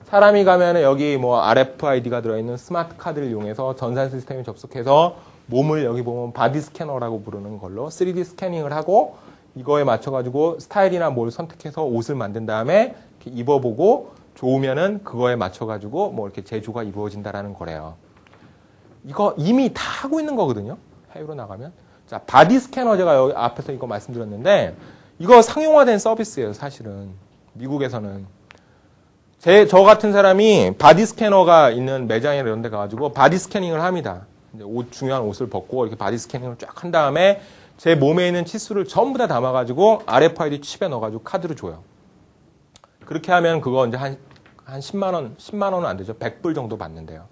사람이 가면은 여기 뭐 RFID가 들어있는 스마트 카드를 이용해서 전산 시스템에 접속해서 몸을 여기 보면 바디 스캐너라고 부르는 걸로 3D 스캐닝을 하고 이거에 맞춰가지고 스타일이나 뭘 선택해서 옷을 만든 다음에 이렇게 입어보고 좋으면은 그거에 맞춰가지고 뭐 이렇게 제조가 이루어진다라는 거래요. 이거 이미 다 하고 있는 거거든요. 해외로 나가면. 자, 바디 스캐너 제가 여기 앞에서 이거 말씀드렸는데 이거 상용화된 서비스예요, 사실은. 미국에서는. 저 같은 사람이 바디 스캐너가 있는 매장이나 이런 데 가가지고 바디 스캐닝을 합니다. 이제 중요한 옷을 벗고 이렇게 바디 스캐닝을 쫙 한 다음에 제 몸에 있는 치수를 전부 다 담아가지고 RFID 칩에 넣어가지고 카드를 줘요. 그렇게 하면 그거 이제 한 10만 원은 안 되죠. 100불 정도 받는데요.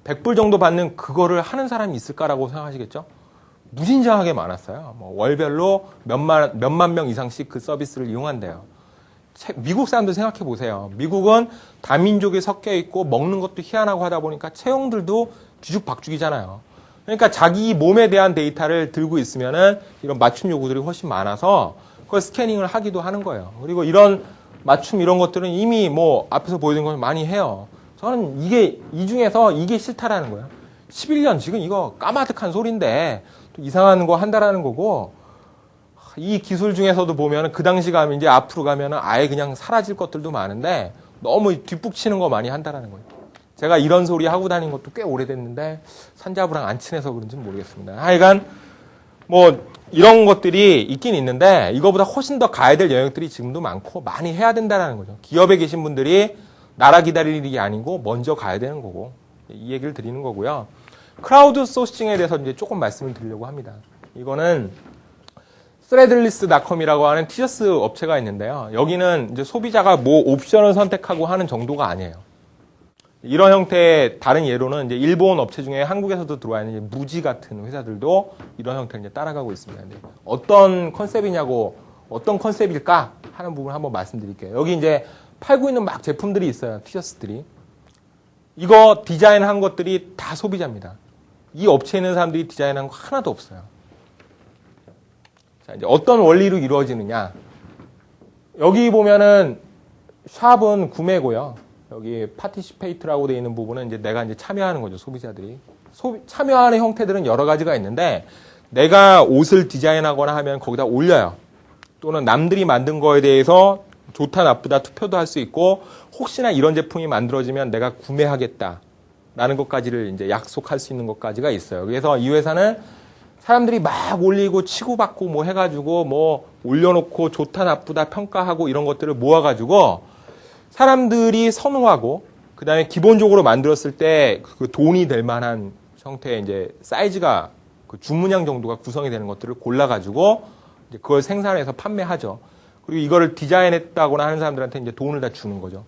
100불 정도 받는 그거를 하는 사람이 있을까라고 생각하시겠죠? 무진장하게 많았어요. 뭐 월별로 몇만 명 이상씩 그 서비스를 이용한대요. 미국 사람들 생각해 보세요. 미국은 다민족이 섞여 있고 먹는 것도 희한하고 하다 보니까 체형들도 뒤죽박죽이잖아요. 그러니까 자기 몸에 대한 데이터를 들고 있으면은 이런 맞춤 요구들이 훨씬 많아서 그걸 스캐닝을 하기도 하는 거예요. 그리고 이런 맞춤 이런 것들은 이미 뭐 앞에서 보여드린 걸 많이 해요. 저는 이 중에서 이게 싫다라는 거예요. 11년 지금 이거 까마득한 소리인데 또 이상한 거 한다라는 거고 이 기술 중에서도 보면 그 당시 가면 이제 앞으로 가면은 아예 그냥 사라질 것들도 많은데 너무 뒷북치는 거 많이 한다라는 거예요. 제가 이런 소리 하고 다닌 것도 꽤 오래됐는데 산자부랑 안 친해서 그런지는 모르겠습니다. 하여간 뭐 이런 것들이 있긴 있는데 이거보다 훨씬 더 가야 될 영역들이 지금도 많고 많이 해야 된다는 거죠. 기업에 계신 분들이 나라 기다릴 일이 아니고 먼저 가야 되는 거고 이 얘기를 드리는 거고요. 크라우드 소싱에 대해서 이제 조금 말씀을 드리려고 합니다. 이거는 threadless.com이라고 하는 티셔츠 업체가 있는데요. 여기는 이제 소비자가 뭐 옵션을 선택하고 하는 정도가 아니에요. 이런 형태의 다른 예로는 이제 일본 업체 중에 한국에서도 들어와 있는 이제 무지 같은 회사들도 이런 형태를 이제 따라가고 있습니다. 근데 어떤 컨셉이냐고, 어떤 컨셉일까 하는 부분 한번 말씀드릴게요. 여기 이제 팔고 있는 막 제품들이 있어요. 티셔츠들이. 이거 디자인한 것들이 다 소비자입니다. 이 업체에 있는 사람들이 디자인한 거 하나도 없어요. 자, 이제 어떤 원리로 이루어지느냐. 여기 보면은 샵은 구매고요. 여기 파티시페이트라고 되어 있는 부분은 이제 내가 이제 참여하는 거죠, 소비자들이. 참여하는 형태들은 여러 가지가 있는데 내가 옷을 디자인하거나 하면 거기다 올려요. 또는 남들이 만든 거에 대해서 좋다 나쁘다 투표도 할 수 있고 혹시나 이런 제품이 만들어지면 내가 구매하겠다라는 것까지를 이제 약속할 수 있는 것까지가 있어요. 그래서 이 회사는 사람들이 막 올리고 치고받고 뭐 해가지고 뭐 올려놓고 좋다 나쁘다 평가하고 이런 것들을 모아가지고 사람들이 선호하고 그 다음에 기본적으로 만들었을 때 그 돈이 될 만한 형태의 이제 사이즈가 그 주문량 정도가 구성이 되는 것들을 골라가지고 이제 그걸 생산해서 판매하죠. 그리고 이거를 디자인했다거나 하는 사람들한테 이제 돈을 다 주는 거죠.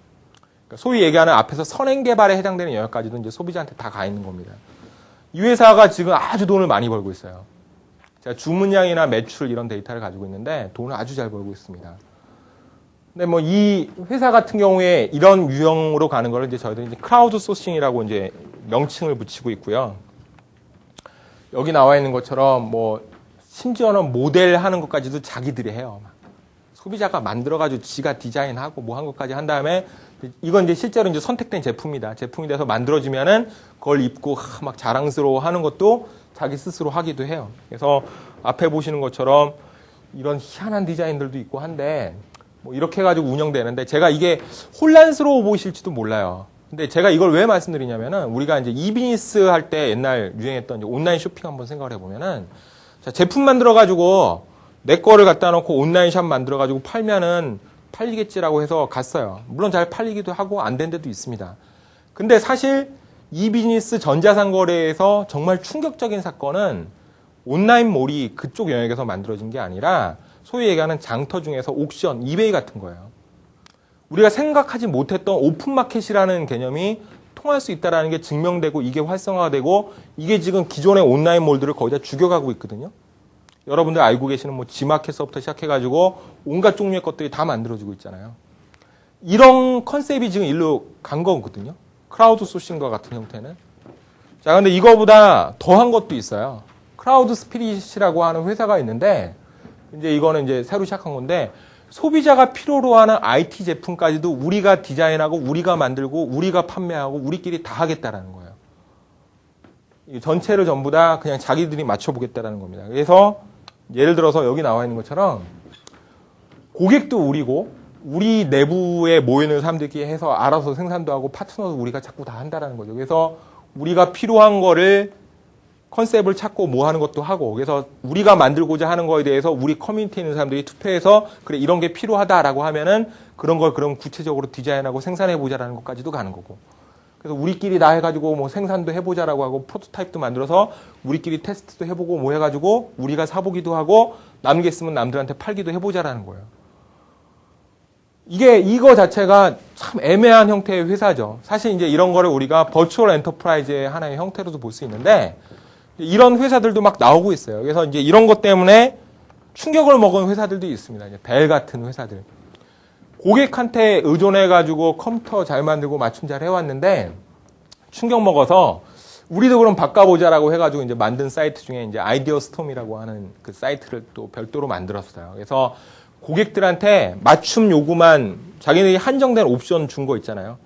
그러니까 소위 얘기하는 앞에서 선행 개발에 해당되는 영역까지도 이제 소비자한테 다 가 있는 겁니다. 이 회사가 지금 아주 돈을 많이 벌고 있어요. 제가 주문량이나 매출 이런 데이터를 가지고 있는데 돈을 아주 잘 벌고 있습니다. 근데 뭐 이 회사 같은 경우에 이런 유형으로 가는 거를 이제 저희들이 이제 크라우드 소싱이라고 이제 명칭을 붙이고 있고요. 여기 나와 있는 것처럼 뭐 심지어는 모델 하는 것까지도 자기들이 해요. 소비자가 만들어가지고 지가 디자인하고 뭐 한 것까지 한 다음에 이건 이제 실제로 이제 선택된 제품이다. 제품이 돼서 만들어지면은 그걸 입고 막 자랑스러워 하는 것도 자기 스스로 하기도 해요. 그래서 앞에 보시는 것처럼 이런 희한한 디자인들도 있고 한데 뭐 이렇게 해가지고 운영되는데 제가 이게 혼란스러워 보이실지도 몰라요. 근데 제가 이걸 왜 말씀드리냐면은 우리가 이제 이비즈니스 할 때 옛날 유행했던 이제 온라인 쇼핑 한번 생각을 해보면은 자, 제품 만들어가지고 내 거를 갖다 놓고 온라인 샵 만들어가지고 팔면은 팔리겠지라고 해서 갔어요. 물론 잘 팔리기도 하고 안 된 데도 있습니다. 근데 사실 이비즈니스 전자상거래에서 정말 충격적인 사건은 온라인몰이 그쪽 영역에서 만들어진 게 아니라 소위 얘기하는 장터 중에서 옥션, 이베이 같은 거예요. 우리가 생각하지 못했던 오픈마켓이라는 개념이 통할 수 있다는 게 증명되고 이게 활성화가 되고 이게 지금 기존의 온라인몰들을 거의 다 죽여가고 있거든요. 여러분들 알고 계시는 뭐 지마켓서부터 시작해가지고 온갖 종류의 것들이 다 만들어지고 있잖아요. 이런 컨셉이 지금 일로 간 거거든요. 크라우드 소싱과 같은 형태는. 자, 근데 이거보다 더한 것도 있어요. 크라우드 스피릿이라고 하는 회사가 있는데 이제 이거는 이제 새로 시작한 건데 소비자가 필요로 하는 IT 제품까지도 우리가 디자인하고 우리가 만들고 우리가 판매하고 우리끼리 다 하겠다라는 거예요. 이 전체를 전부 다 그냥 자기들이 맞춰보겠다라는 겁니다. 그래서 예를 들어서 여기 나와 있는 것처럼 고객도 우리고 우리 내부에 모이는 사람들끼리 해서 알아서 생산도 하고 파트너도 우리가 자꾸 다 한다라는 거죠. 그래서 우리가 필요한 거를 컨셉을 찾고 뭐 하는 것도 하고 그래서 우리가 만들고자 하는 거에 대해서 우리 커뮤니티에 있는 사람들이 투표해서 그래 이런 게 필요하다라고 하면은 그런 걸 그럼 구체적으로 디자인하고 생산해보자라는 것까지도 가는 거고 그래서 우리끼리 다 해가지고 뭐 생산도 해보자라고 하고 프로토타입도 만들어서 우리끼리 테스트도 해보고 뭐 해가지고 우리가 사보기도 하고 남은 게 있으면 남들한테 팔기도 해보자라는 거예요. 이거 자체가 참 애매한 형태의 회사죠. 사실 이제 이런 거를 우리가 버추얼 엔터프라이즈의 하나의 형태로도 볼 수 있는데 이런 회사들도 막 나오고 있어요. 그래서 이제 이런 것 때문에 충격을 먹은 회사들도 있습니다. 이제 벨 같은 회사들. 고객한테 의존해가지고 컴퓨터 잘 만들고 맞춤 잘 해왔는데 충격 먹어서 우리도 그럼 바꿔보자라고 해가지고 이제 만든 사이트 중에 이제 아이디어 스톰이라고 하는 그 사이트를 또 별도로 만들었어요. 그래서 고객들한테 맞춤 요구만 자기네들이 한정된 옵션 준 거 있잖아요.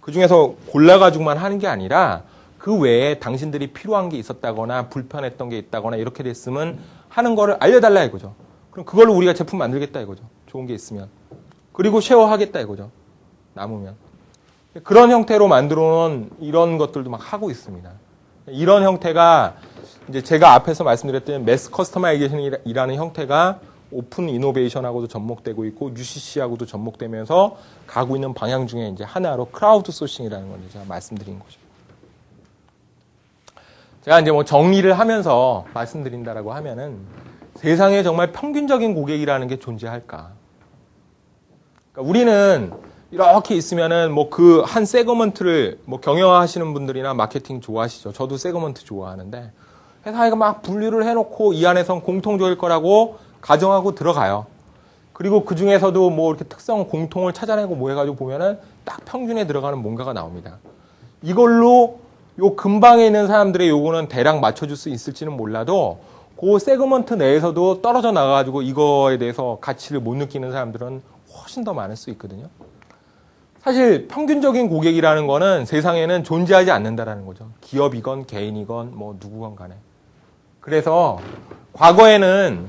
그 중에서 골라가지고만 하는 게 아니라 그 외에 당신들이 필요한 게 있었다거나 불편했던 게 있다거나 이렇게 됐으면 하는 거를 알려달라 이거죠. 그럼 그걸로 우리가 제품 만들겠다 이거죠. 좋은 게 있으면. 그리고 쉐어하겠다 이거죠. 남으면. 그런 형태로 만들어 놓은 이런 것들도 막 하고 있습니다. 이런 형태가 이제 제가 앞에서 말씀드렸던 매스 커스터마이제이션이라는 형태가 오픈 이노베이션하고도 접목되고 있고 UCC하고도 접목되면서 가고 있는 방향 중에 이제 하나로 크라우드 소싱이라는 걸 제가 말씀드린 거죠. 제가 이제 뭐 정리를 하면서 말씀드린다라고 하면은 세상에 정말 평균적인 고객이라는 게 존재할까? 그러니까 우리는 이렇게 있으면은 뭐 그 한 세그먼트를 뭐 경영하시는 분들이나 마케팅 좋아하시죠. 저도 세그먼트 좋아하는데 회사에 막 분류를 해놓고 이 안에선 공통적일 거라고 가정하고 들어가요. 그리고 그 중에서도 뭐 이렇게 특성 공통을 찾아내고 뭐 해가지고 보면은 딱 평균에 들어가는 뭔가가 나옵니다. 이걸로 요 근방에 있는 사람들의 요거는 대략 맞춰줄 수 있을지는 몰라도 그 세그먼트 내에서도 떨어져 나가가지고 이거에 대해서 가치를 못 느끼는 사람들은 훨씬 더 많을 수 있거든요. 사실 평균적인 고객이라는 거는 세상에는 존재하지 않는다라는 거죠. 기업이건 개인이건 뭐 누구건 간에. 그래서 과거에는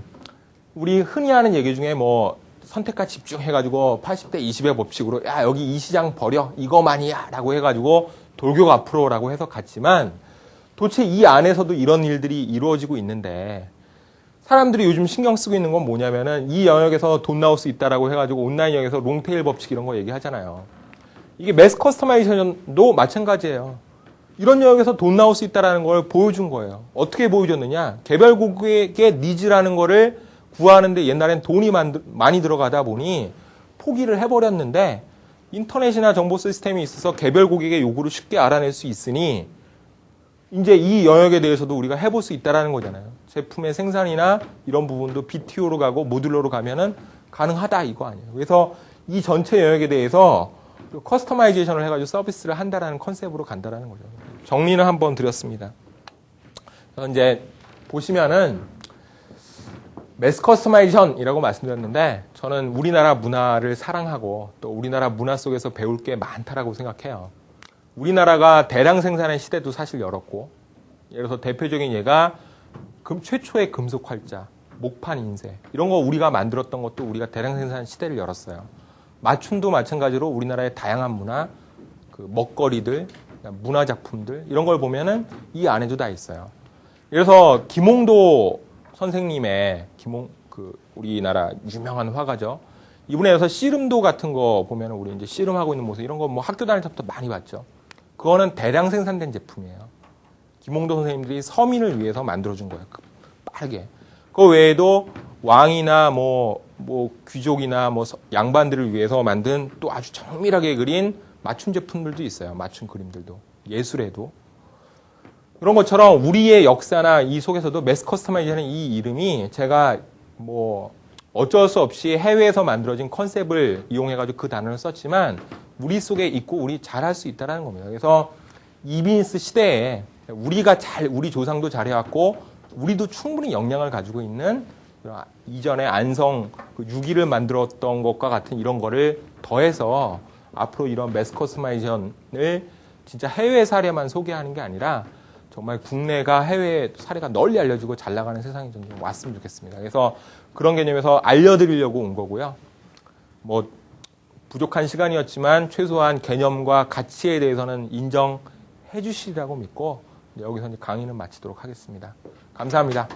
우리 흔히 하는 얘기 중에 뭐 선택과 집중해가지고 80대 20의 법칙으로 야 여기 이 시장 버려 이거만이야 라고 해가지고 돌격 앞으로라고 해서 갔지만 도대체 이 안에서도 이런 일들이 이루어지고 있는데 사람들이 요즘 신경 쓰고 있는 건 뭐냐면은 이 영역에서 돈 나올 수 있다라고 해가지고 온라인 영역에서 롱테일 법칙 이런 거 얘기하잖아요. 이게 매스 커스터마이제이션도 마찬가지예요. 이런 영역에서 돈 나올 수 있다라는 걸 보여준 거예요. 어떻게 보여줬느냐? 개별 고객의 니즈라는 거를 구하는데 옛날엔 돈이 많이 들어가다 보니 포기를 해버렸는데 인터넷이나 정보 시스템이 있어서 개별 고객의 요구를 쉽게 알아낼 수 있으니 이제 이 영역에 대해서도 우리가 해볼 수 있다라는 거잖아요. 제품의 생산이나 이런 부분도 BTO로 가고 모듈러로 가면은 가능하다 이거 아니에요. 그래서 이 전체 영역에 대해서 커스터마이제이션을 해가지고 서비스를 한다라는 컨셉으로 간다라는 거죠. 정리는 한번 드렸습니다. 이제 보시면은 매스 커스터마이제이션이라고 말씀드렸는데 저는 우리나라 문화를 사랑하고 또 우리나라 문화 속에서 배울 게 많다라고 생각해요. 우리나라가 대량 생산의 시대도 사실 열었고 예를 들어서 대표적인 예가 최초의 금속 활자, 목판 인쇄 이런 거 우리가 만들었던 것도 우리가 대량 생산 시대를 열었어요. 맞춤도 마찬가지로 우리나라의 다양한 문화, 그 먹거리들, 문화 작품들 이런 걸 보면은 이 안에도 다 있어요. 그래서 김홍도 선생님의 우리나라 유명한 화가죠. 이분에 대해서 씨름도 같은 거 보면 우리 이제 씨름하고 있는 모습 이런 거 뭐 학교 다닐 때부터 많이 봤죠. 그거는 대량 생산된 제품이에요. 김홍도 선생님들이 서민을 위해서 만들어준 거예요. 빠르게. 그 외에도 왕이나 뭐 귀족이나 뭐 양반들을 위해서 만든 또 아주 정밀하게 그린 맞춤 제품들도 있어요. 맞춤 그림들도. 예술에도. 그런 것처럼 우리의 역사나 이 속에서도 매스 커스터마이제이션의 이 이름이 제가 뭐 어쩔 수 없이 해외에서 만들어진 컨셉을 이용해가지고 그 단어를 썼지만 우리 속에 있고 우리 잘할 수 있다는 겁니다. 그래서 이비니스 시대에 우리 조상도 잘해왔고 우리도 충분히 역량을 가지고 있는 이전에 안성 유기를 만들었던 것과 같은 이런 거를 더해서 앞으로 이런 매스 커스터마이제이션을 진짜 해외 사례만 소개하는 게 아니라 정말 국내가 해외 사례가 널리 알려지고 잘 나가는 세상이 좀 왔으면 좋겠습니다. 그래서 그런 개념에서 알려드리려고 온 거고요. 뭐 부족한 시간이었지만 최소한 개념과 가치에 대해서는 인정해 주시리라고 믿고 여기서 이제 강의는 마치도록 하겠습니다. 감사합니다.